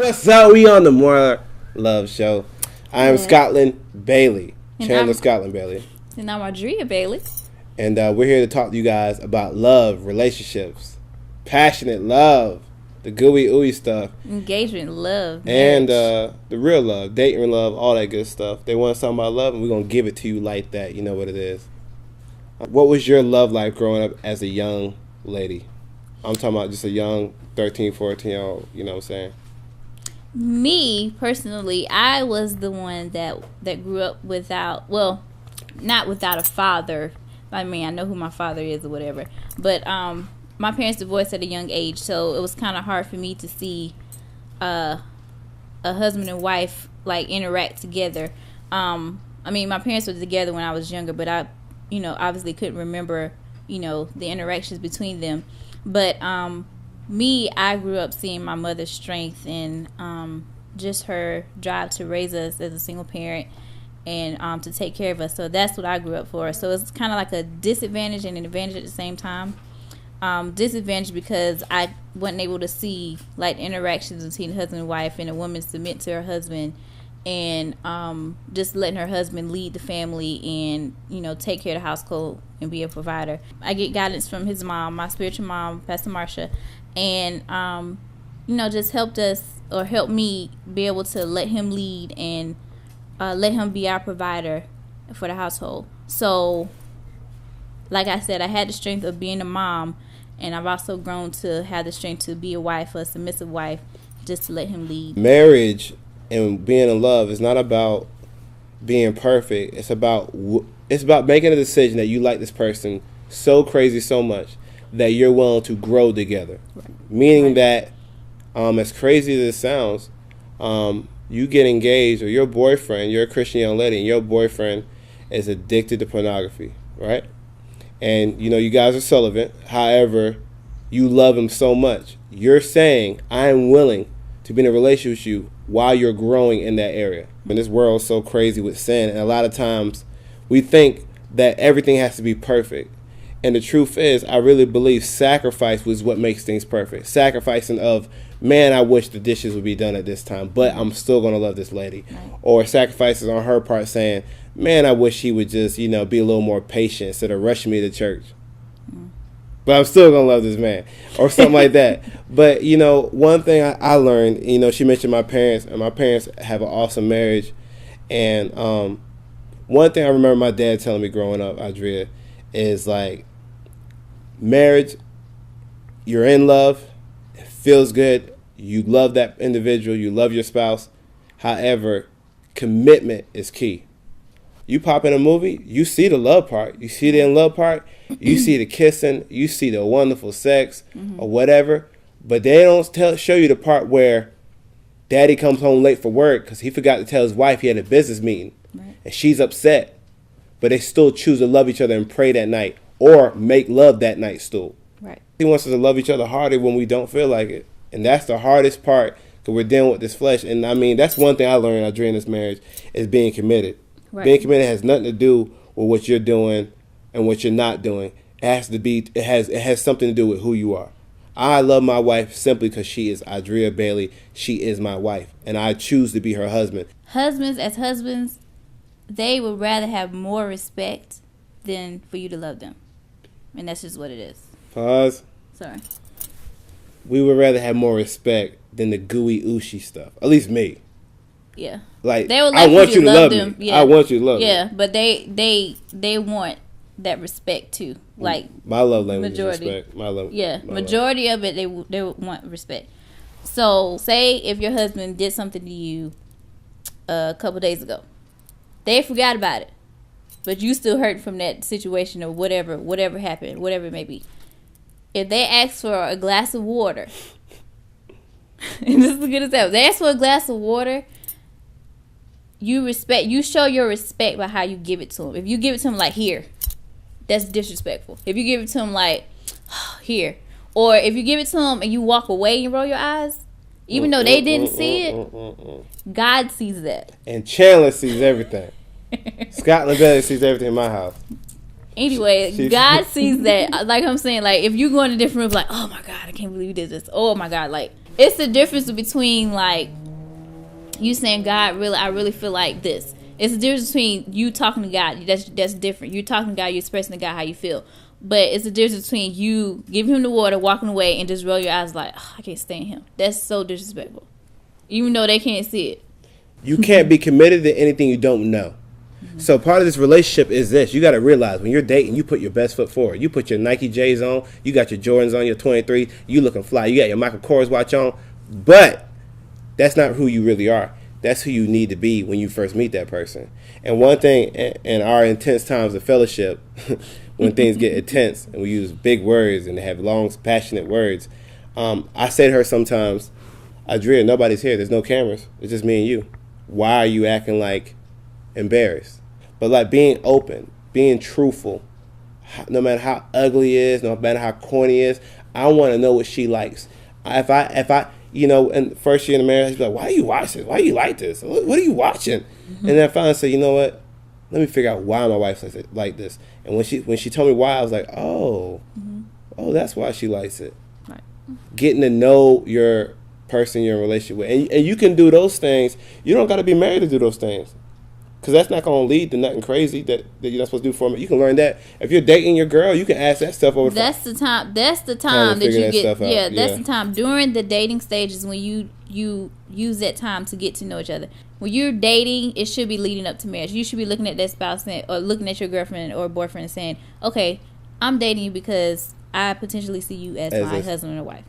What's up? We on the More Love Show. I am Scotland Bailey, Chandler Scotland Bailey. And I'm Audria Bailey. And we're here to talk to you guys about love, relationships, passionate love, the gooey ooey stuff. Engagement, love, and the real love, dating love, all that good stuff. They want something about love, and we're going to give it to you like that. You know what it is. What was your love life growing up as a young lady? I'm talking about just a young 13, 14-year-old, you know what I'm saying? Me, personally, I was the one that grew up without, well, not without a father. I mean, I know who my father is or whatever. But my parents divorced at a young age, so it was kind of hard for me to see a husband and wife, like, interact together. I mean, my parents were together when I was younger, but I, obviously couldn't remember, the interactions between them. But me, I grew up seeing my mother's strength and just her drive to raise us as a single parent and to take care of us. So that's what I grew up for. So it's kind of like a disadvantage and an advantage at the same time. Disadvantage because I wasn't able to see like interactions between husband and wife and a woman submit to her husband and just letting her husband lead the family and, take care of the household and be a provider. I get guidance from his mom, my spiritual mom, Pastor Marsha, and, just helped me be able to let him lead and let him be our provider for the household. So, like I said, I had the strength of being a mom, and I've also grown to have the strength to be a wife, a submissive wife, just to let him lead. Marriage and being in love is not about being perfect. It's about making a decision that you like this person so crazy, so much that you're willing to grow together. Right. Meaning that, as crazy as it sounds, you get engaged, or your boyfriend, you're a Christian young lady, and your boyfriend is addicted to pornography, right? And, you guys are celibate. However, you love him so much. You're saying, I am willing to be in a relationship with you while you're growing in that area. And this world's so crazy with sin, and a lot of times we think that everything has to be perfect. And the truth is, I really believe sacrifice was what makes things perfect. Sacrificing of, man, I wish the dishes would be done at this time, but I'm still going to love this lady. Right. Or sacrifices on her part saying, man, I wish he would just, be a little more patient instead of rushing me to church. But I'm still going to love this man. Or something like that. But, one thing I learned, she mentioned my parents, and my parents have an awesome marriage. And one thing I remember my dad telling me growing up, Audria, is like, marriage, you're in love, it feels good, you love that individual, you love your spouse. However, commitment is key. You pop in a movie, you see the love part, you see the in love part, you see the kissing, you see the wonderful sex or whatever, but they don't show you the part where daddy comes home late for work because he forgot to tell his wife he had a business meeting, right, and she's upset, but they still choose to love each other and pray that night or make love that night still. Right. He wants us to love each other harder when we don't feel like it, and that's the hardest part because we're dealing with this flesh. And I mean, that's one thing I learned during this marriage is being committed. Right. Being committed has nothing to do with what you're doing and what you're not doing. It has something to do with who you are. I love my wife simply because she is Audria Bailey. She is my wife, and I choose to be her husband. Husbands, they would rather have more respect than for you to love them. And that's just what it is. Pause. Sorry. We would rather have more respect than the gooey ooshy stuff. At least me. Yeah. Like, they would I want you to love them. me. Yeah. I want you to love me. Yeah, but they want that respect too. Like, my love language majority. is respect. Majority of it, they want respect. So, say if your husband did something to you a couple days ago, they forgot about it, but you still hurt from that situation or whatever happened, whatever it may be. If they ask for a glass of water, and this is a good example, they ask for a glass of water, you show your respect by how you give it to them. If you give it to them like, here, that's disrespectful. If you give it to them like, here, or if you give it to them and you walk away and roll your eyes, even though they didn't see it, God sees that. And Chandler sees everything. Scotland Bailey sees everything in my house. Anyway, God sees that. Like I'm saying, like, if you go in a different room, like, oh my God, I can't believe you did this. Oh my God, like, it's the difference between like you saying, God, really, I really feel like this. It's the difference between you talking to God. That's different. You're talking to God. You're expressing to God how you feel. But it's the difference between you giving him the water, walking away, and just roll your eyes like, oh, I can't stand him. That's so disrespectful. Even though they can't see it. You can't be committed to anything you don't know. So part of this relationship is this. You got to realize when you're dating, you put your best foot forward. You put your Nike J's on. You got your Jordans on, your 23. You looking fly. You got your Michael Kors watch on. But that's not who you really are. That's who you need to be when you first meet that person. And one thing in our intense times of fellowship, when things get intense and we use big words and have long, passionate words, I say to her sometimes, Audria, nobody's here. There's no cameras. It's just me and you. Why are you acting like embarrassed? But like being open, being truthful, no matter how ugly it is, no matter how corny it is, I want to know what she likes. If I, you know, in the first year in the marriage, I'd be like, why are you watching this? Why do you like this? What are you watching? Mm-hmm. And then I finally say, you know what? Let me figure out why my wife likes it like this. And when she told me why, I was like, oh, that's why she likes it. Right. Getting to know your person you're in a relationship with. And you can do those things. You don't got to be married to do those things. Because that's not going to lead to nothing crazy that you're not supposed to do for them. You can learn that. If you're dating your girl, you can ask that stuff over. That's the time that you get. Yeah, that's the time during the dating stages when you use that time to get to know each other. When you're dating, it should be leading up to marriage. You should be looking at that spouse or looking at your girlfriend or boyfriend and saying, okay, I'm dating you because I potentially see you as my husband or wife.